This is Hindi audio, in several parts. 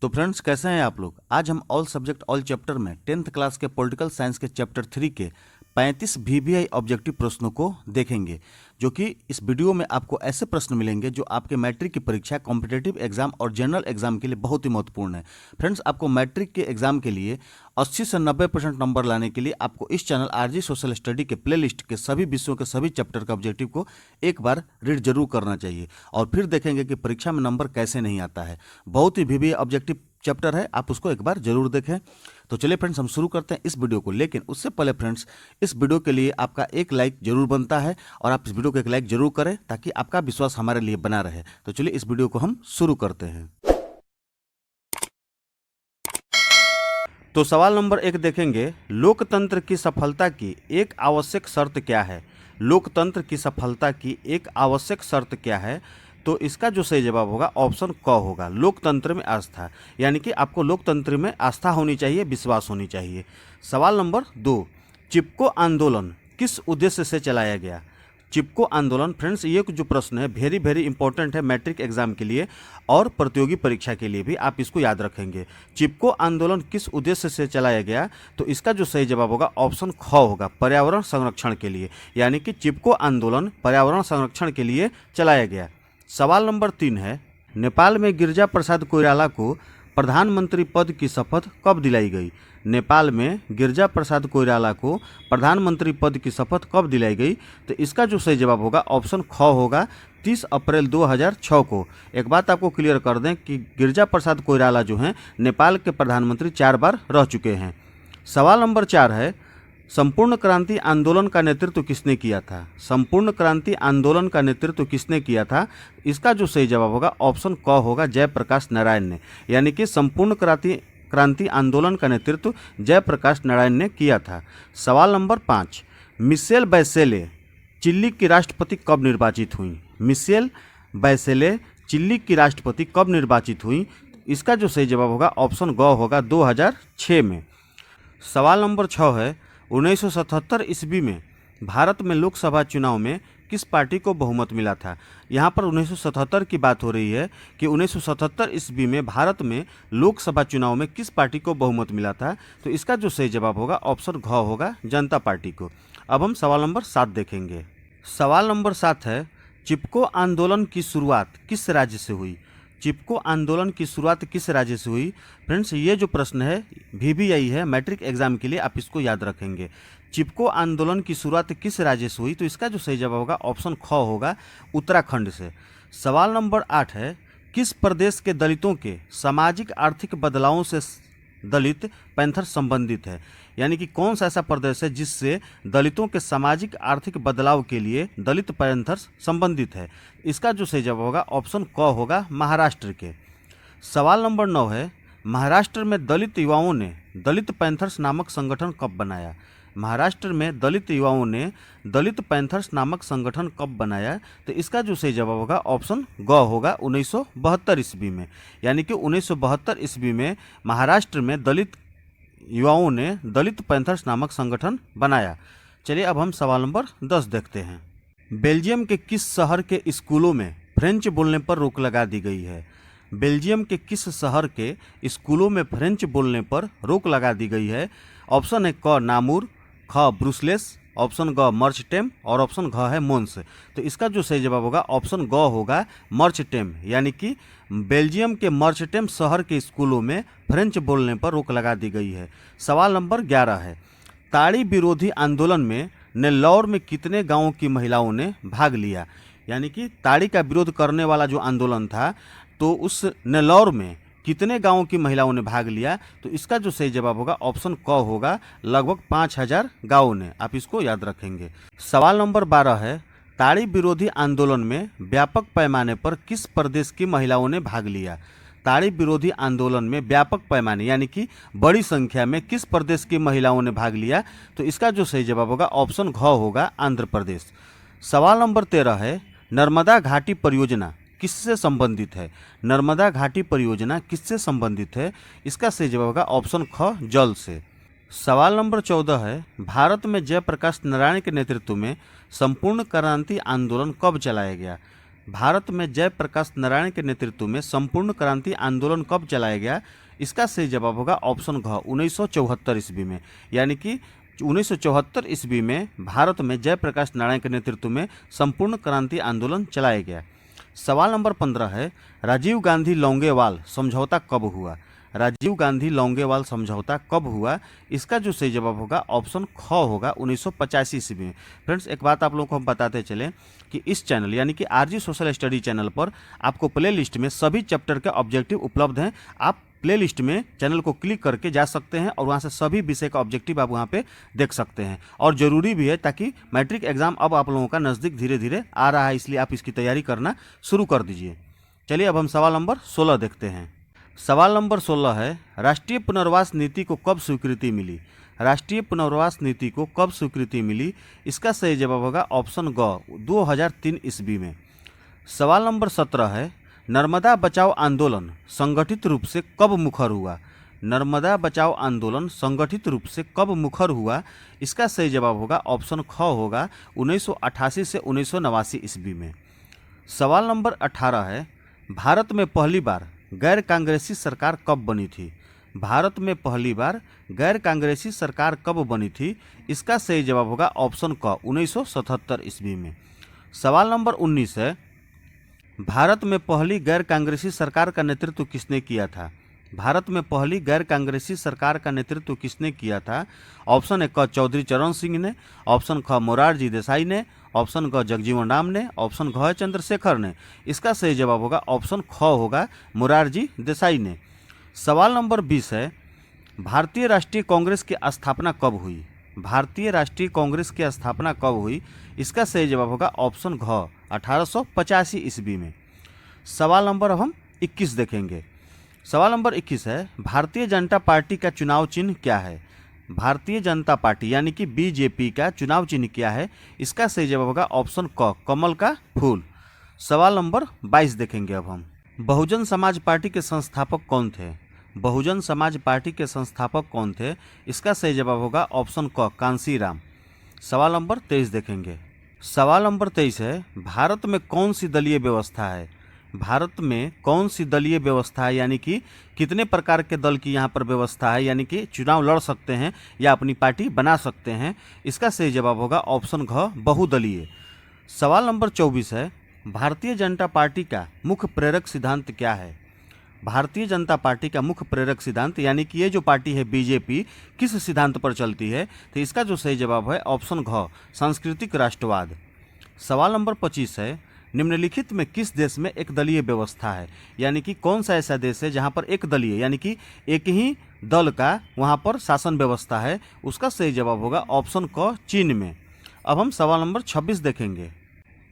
तो फ्रेंड्स, कैसे हैं आप लोग। आज हम ऑल सब्जेक्ट ऑल चैप्टर में 10th क्लास के पॉलिटिकल साइंस के चैप्टर 3 के 35 VBI ऑब्जेक्टिव प्रश्नों को देखेंगे, जो कि इस वीडियो में आपको ऐसे प्रश्न मिलेंगे जो आपके मैट्रिक की परीक्षा, कॉम्पिटिटिव एग्जाम और जनरल एग्जाम के लिए बहुत ही महत्वपूर्ण है। फ्रेंड्स, आपको मैट्रिक के एग्जाम के लिए 80 से 90% नंबर लाने के लिए आपको इस चैनल RG सोशल स्टडी के प्लेलिस्ट के सभी विषयों के सभी चैप्टर का ऑब्जेक्टिव को एक बार रीड जरूर करना चाहिए और फिर देखेंगे कि परीक्षा में नंबर कैसे नहीं आता है। बहुत ही VBI ऑब्जेक्टिव चैप्टर है, आप उसको एक बार जरूर देखें। तो चलिए फ्रेंड्स, हम शुरू करते हैं इस वीडियो को। लेकिन उससे पहले फ्रेंड्स, इस वीडियो के लिए आपका एक लाइक जरूर बनता है और आप इस वीडियो को एक लाइक जरूर करें ताकि आपका विश्वास हमारे लिए बना रहे। तो चलिए इस वीडियो को हम शुरू करते हैं। तो सवाल नंबर 1 देखेंगे, लोकतंत्र की सफलता की एक आवश्यक शर्त क्या है। लोकतंत्र की सफलता की एक आवश्यक शर्त क्या है। तो इसका जो सही जवाब होगा ऑप्शन क होगा, लोकतंत्र में आस्था। यानी कि आपको लोकतंत्र में आस्था होनी चाहिए, विश्वास होनी चाहिए। सवाल नंबर 2, चिपको आंदोलन किस उद्देश्य से चलाया गया। चिपको आंदोलन फ्रेंड्स, ये जो प्रश्न है वेरी वेरी इंपॉर्टेंट है मैट्रिक एग्जाम के लिए और प्रतियोगी परीक्षा के लिए भी, आप इसको याद रखेंगे। चिपको आंदोलन किस उद्देश्य से चलाया गया, तो इसका जो सही जवाब होगा ऑप्शन ख होगा, पर्यावरण संरक्षण के लिए। यानी कि चिपको आंदोलन पर्यावरण संरक्षण के लिए चलाया गया। सवाल नंबर 3 है, नेपाल में गिरिजा प्रसाद कोइराला को प्रधानमंत्री पद की शपथ कब दिलाई गई। नेपाल में गिरिजा प्रसाद कोइराला को प्रधानमंत्री पद की शपथ कब दिलाई गई। तो इसका जो सही जवाब होगा ऑप्शन ख होगा, 30 अप्रैल 2006 को। एक बात आपको क्लियर कर दें कि गिरिजा प्रसाद कोइराला जो हैं नेपाल के प्रधानमंत्री 4 बार रह चुके हैं। सवाल नंबर 4 है, संपूर्ण क्रांति आंदोलन का नेतृत्व किसने किया था। संपूर्ण क्रांति आंदोलन का नेतृत्व किसने किया था। इसका जो सही जवाब होगा ऑप्शन क होगा, जयप्रकाश नारायण ने। यानी कि संपूर्ण क्रांति आंदोलन का नेतृत्व जयप्रकाश नारायण ने किया था। सवाल नंबर 5, मिशेल बैसेले चिली की राष्ट्रपति कब निर्वाचित हुई। मिशेल बैसेले चिली की राष्ट्रपति कब निर्वाचित हुई। इसका जो सही जवाब होगा ऑप्शन ग होगा, 2006 में। सवाल नंबर 6 है, 1977 ईस्वी में भारत में लोकसभा चुनाव में किस पार्टी को बहुमत मिला था। यहाँ पर 1977 की बात हो रही है कि 1977 ईस्वी में भारत में लोकसभा चुनाव में किस पार्टी को बहुमत मिला था। तो इसका जो सही जवाब होगा ऑप्शन घ होगा, जनता पार्टी को। अब हम सवाल नंबर 7 देखेंगे। सवाल नंबर 7 है, चिपको आंदोलन की शुरुआत किस राज्य से हुई। चिपको आंदोलन की शुरुआत किस राज्य से हुई। फ्रेंड्स, ये जो प्रश्न है VBI है मैट्रिक एग्जाम के लिए, आप इसको याद रखेंगे। चिपको आंदोलन की शुरुआत किस राज्य से हुई। तो इसका जो सही जवाब होगा ऑप्शन ख होगा, उत्तराखंड से। सवाल नंबर 8 है, किस प्रदेश के दलितों के सामाजिक आर्थिक बदलावों से दलित पैंथर संबंधित है। यानी कि कौन सा ऐसा प्रदेश है जिससे दलितों के सामाजिक आर्थिक बदलाव के लिए दलित पैंथर्स संबंधित है। इसका जो सही जवाब होगा ऑप्शन क होगा, महाराष्ट्र के। सवाल नंबर 9 है, महाराष्ट्र में दलित युवाओं ने दलित पैंथर्स नामक संगठन कब बनाया। महाराष्ट्र में दलित युवाओं ने दलित पैंथर्स नामक संगठन कब बनाया। तो इसका जो सही जवाब होगा ऑप्शन ग होगा, 1972 ईस्वी में। यानी कि 1972 ईस्वी में महाराष्ट्र में दलित युवाओं ने दलित पैंथर्स नामक संगठन बनाया। चलिए अब हम सवाल नंबर 10 देखते हैं। बेल्जियम के किस शहर के स्कूलों में फ्रेंच बोलने पर रोक लगा दी गई है। बेल्जियम के किस शहर के स्कूलों में फ्रेंच बोलने पर रोक लगा दी गई है। ऑप्शन है क नामूर, ख ब्रुसलेस, ऑप्शन ग मर्चटेम और ऑप्शन घ है मोन्स। तो इसका जो सही जवाब होगा ऑप्शन ग होगा, मर्चटेम। यानी कि बेल्जियम के मर्चटेम शहर के स्कूलों में फ्रेंच बोलने पर रोक लगा दी गई है। सवाल नंबर 11 है, ताड़ी विरोधी आंदोलन में नेल्लौर में कितने गांवों की महिलाओं ने भाग लिया। यानी कि ताड़ी का विरोध करने वाला जो आंदोलन था, तो उस नेल्लौर में कितने गांवों की महिलाओं ने भाग लिया। तो इसका जो सही जवाब होगा ऑप्शन क होगा, लगभग 5000 गांवों ने। आप इसको याद रखेंगे। सवाल नंबर 12 है, ताड़ी विरोधी आंदोलन में व्यापक पैमाने पर किस प्रदेश की महिलाओं ने भाग लिया। ताड़ी विरोधी आंदोलन में व्यापक पैमाने यानी कि बड़ी संख्या में किस प्रदेश की महिलाओं ने भाग लिया। तो इसका जो सही जवाब होगा ऑप्शन घ होगा, आंध्र प्रदेश। सवाल नंबर 13 है, नर्मदा घाटी परियोजना किससे संबंधित है। नर्मदा घाटी परियोजना किससे संबंधित है। इसका सही जवाब होगा ऑप्शन ख, जल से। सवाल नंबर 14 है, भारत में जयप्रकाश नारायण के नेतृत्व में संपूर्ण क्रांति आंदोलन कब चलाया गया। भारत में जयप्रकाश नारायण के नेतृत्व में संपूर्ण क्रांति आंदोलन कब चलाया गया? इसका सही जवाब होगा ऑप्शन घ 1974 ईस्वी में। यानी कि 1974 ईस्वी में भारत में जयप्रकाश नारायण के नेतृत्व में संपूर्ण क्रांति आंदोलन चलाया गया। सवाल नंबर 15 है, राजीव गांधी लौंगेवाल समझौता कब हुआ? राजीव गांधी लौंगेवाल समझौता कब हुआ? इसका जो सही जवाब होगा ऑप्शन ख होगा 1985 ईस्वी में। फ्रेंड्स, एक बात आप लोगों को हम बताते चलें कि इस चैनल यानी कि आरजी सोशल स्टडी चैनल पर आपको प्लेलिस्ट में सभी चैप्टर के ऑब्जेक्टिव उपलब्ध हैं। आप प्लेलिस्ट में चैनल को क्लिक करके जा सकते हैं और वहां से सभी विषय का ऑब्जेक्टिव आप वहां पे देख सकते हैं। और ज़रूरी भी है, ताकि मैट्रिक एग्जाम अब आप लोगों का नज़दीक धीरे धीरे आ रहा है, इसलिए आप इसकी तैयारी करना शुरू कर दीजिए। चलिए अब हम सवाल नंबर 16 देखते हैं। सवाल नंबर 16 है, राष्ट्रीय पुनर्वास नीति को कब स्वीकृति मिली? राष्ट्रीय पुनर्वास नीति को कब स्वीकृति मिली? इसका सही जवाब होगा ऑप्शन ग 2003 ईस्वी में। सवाल नंबर 17 है, नर्मदा बचाओ आंदोलन संगठित रूप से कब मुखर हुआ? नर्मदा बचाओ आंदोलन संगठित रूप से कब मुखर हुआ? इसका सही जवाब होगा ऑप्शन ख होगा 1988 से 1989 ईस्वी में। सवाल नंबर 18 है, भारत में पहली बार गैर कांग्रेसी सरकार कब बनी थी? भारत में पहली बार गैर कांग्रेसी सरकार कब बनी थी? इसका सही जवाब होगा ऑप्शन क 1977 ईस्वी में। सवाल नंबर 19 है, भारत में पहली गैर कांग्रेसी सरकार का नेतृत्व किसने किया था? भारत में पहली गैर कांग्रेसी सरकार का नेतृत्व किसने किया था? ऑप्शन ए क चौधरी चरण सिंह ने, ऑप्शन ख मोरारजी देसाई ने, ऑप्शन ग जगजीवन राम ने, ऑप्शन घ चंद्रशेखर ने। इसका सही जवाब होगा ऑप्शन ख होगा मोरारजी देसाई ने। सवाल नंबर 20 है, भारतीय राष्ट्रीय कांग्रेस की स्थापना कब हुई? भारतीय राष्ट्रीय कांग्रेस की स्थापना कब हुई? इसका सही जवाब होगा ऑप्शन घ 1885 ईस्वी में। सवाल नंबर अब हम 21 देखेंगे। सवाल नंबर 21 है, भारतीय जनता पार्टी का चुनाव चिन्ह क्या है? भारतीय जनता पार्टी यानी कि बीजेपी का चुनाव चिन्ह क्या है? इसका सही जवाब होगा ऑप्शन क कमल का फूल। सवाल नंबर 22 देखेंगे अब हम। बहुजन समाज पार्टी के संस्थापक कौन थे? बहुजन समाज पार्टी के संस्थापक कौन थे? इसका सही जवाब होगा ऑप्शन क कांसीराम। सवाल नंबर 23 देखेंगे। सवाल नंबर 23 है, भारत में कौन सी दलीय व्यवस्था है? भारत में कौन सी दलीय व्यवस्था है, यानी कि कितने प्रकार के दल की यहाँ पर व्यवस्था है, यानी कि चुनाव लड़ सकते हैं या अपनी पार्टी बना सकते हैं? इसका सही जवाब होगा ऑप्शन घ बहुदलीय। सवाल नंबर 24 है, भारतीय जनता पार्टी का मुख्य प्रेरक सिद्धांत क्या है? भारतीय जनता पार्टी का मुख्य प्रेरक सिद्धांत यानी कि ये जो पार्टी है बीजेपी किस सिद्धांत पर चलती है? तो इसका जो सही जवाब है ऑप्शन घ सांस्कृतिक राष्ट्रवाद। सवाल नंबर 25 है, निम्नलिखित में किस देश में एक दलीय व्यवस्था है? यानी कि कौन सा ऐसा देश है जहां पर एक दलीय यानी कि एक ही दल का वहां पर शासन व्यवस्था है? उसका सही जवाब होगा ऑप्शन क चीन में। अब हम सवाल नंबर 26 देखेंगे।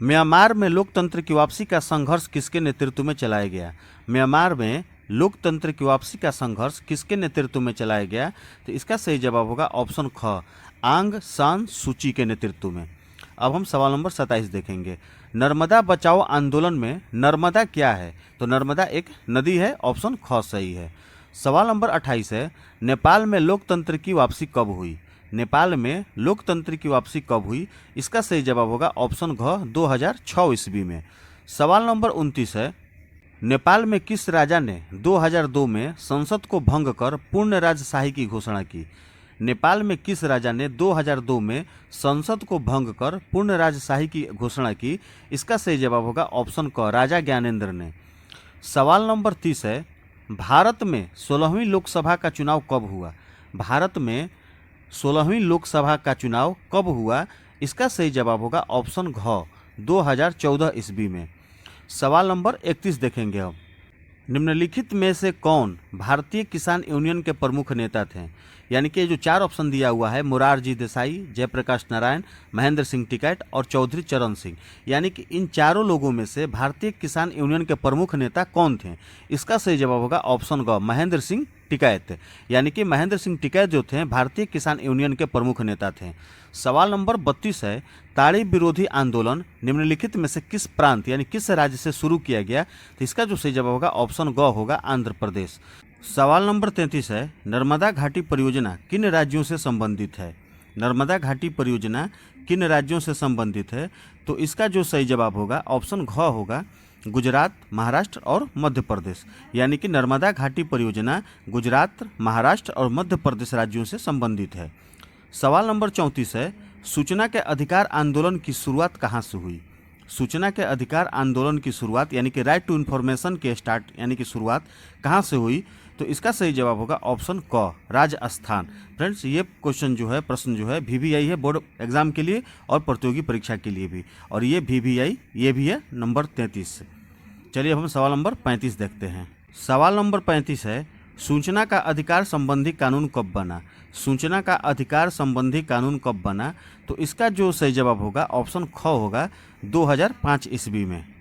म्यांमार में लोकतंत्र की वापसी का संघर्ष किसके नेतृत्व में चलाया गया? म्यांमार में लोकतंत्र की वापसी का संघर्ष किसके नेतृत्व में चलाया गया? तो इसका सही जवाब होगा ऑप्शन ख आंग सान सूची के नेतृत्व में। अब हम सवाल नंबर 27 देखेंगे। नर्मदा बचाओ आंदोलन में नर्मदा क्या है? तो नर्मदा एक नदी है, ऑप्शन ख सही है। सवाल नंबर 28 है, नेपाल में लोकतंत्र की वापसी कब हुई? नेपाल में लोकतंत्र की वापसी कब हुई? इसका सही जवाब होगा ऑप्शन घ 2006 ईस्वी में। सवाल नंबर 29 है, नेपाल में किस राजा ने 2002 में संसद को भंग कर पूर्ण राजशाही की घोषणा की? नेपाल में किस राजा ने 2002 में संसद को भंग कर पूर्ण राजशाही की घोषणा की? इसका सही जवाब होगा ऑप्शन क राजा ज्ञानेंद्र ने। सवाल नंबर 30 है, भारत में 16वीं लोकसभा का चुनाव कब हुआ? भारत में 16वीं लोकसभा का चुनाव कब हुआ? इसका सही जवाब होगा ऑप्शन घ 2014 ईस्वी में। सवाल नंबर 31 देखेंगे हम। निम्नलिखित में से कौन भारतीय किसान यूनियन के प्रमुख नेता थे? यानी कि जो चार ऑप्शन दिया हुआ है, मोरारजी देसाई, जयप्रकाश नारायण, महेंद्र सिंह टिकैत और चौधरी चरण सिंह, यानी कि इन चारों लोगों में से भारतीय किसान यूनियन के प्रमुख नेता कौन थे? इसका सही जवाब होगा ऑप्शन ग महेंद्र सिंह टिकैत। यानी कि महेंद्र सिंह टिकैत जो थे भारतीय किसान यूनियन के प्रमुख नेता थे। सवाल नंबर 32 है, ताड़ी विरोधी आंदोलन निम्नलिखित में से किस प्रांत यानी किस राज्य से शुरू किया गया? तो इसका जो सही जवाब होगा ऑप्शन ग होगा आंध्र प्रदेश। सवाल नंबर 33 है, नर्मदा घाटी परियोजना किन राज्यों से संबंधित है? नर्मदा घाटी परियोजना किन राज्यों से संबंधित है? तो इसका जो सही जवाब होगा ऑप्शन घ होगा, गुजरात, महाराष्ट्र और मध्य प्रदेश। यानी कि नर्मदा घाटी परियोजना गुजरात, महाराष्ट्र और मध्य प्रदेश राज्यों से संबंधित है। सवाल नंबर 34 है, सूचना के अधिकार आंदोलन की शुरुआत कहाँ से हुई? सूचना के अधिकार आंदोलन की शुरुआत यानी कि राइट टू इन्फॉर्मेशन के स्टार्ट यानी कि शुरुआत कहाँ से हुई? तो इसका सही जवाब होगा ऑप्शन क, राजस्थान। फ्रेंड्स, ये क्वेश्चन जो है, प्रश्न जो है VVI है बोर्ड एग्जाम के लिए और प्रतियोगी परीक्षा के लिए भी, और ये VVI ये भी है नंबर 33। चलिए अब हम सवाल नंबर 35 देखते हैं। सवाल नंबर 35 है, सूचना का अधिकार संबंधी कानून कब बना? सूचना का अधिकार संबंधी कानून कब बना? तो इसका जो सही जवाब होगा ऑप्शन ख होगा, 2005 ईस्वी में।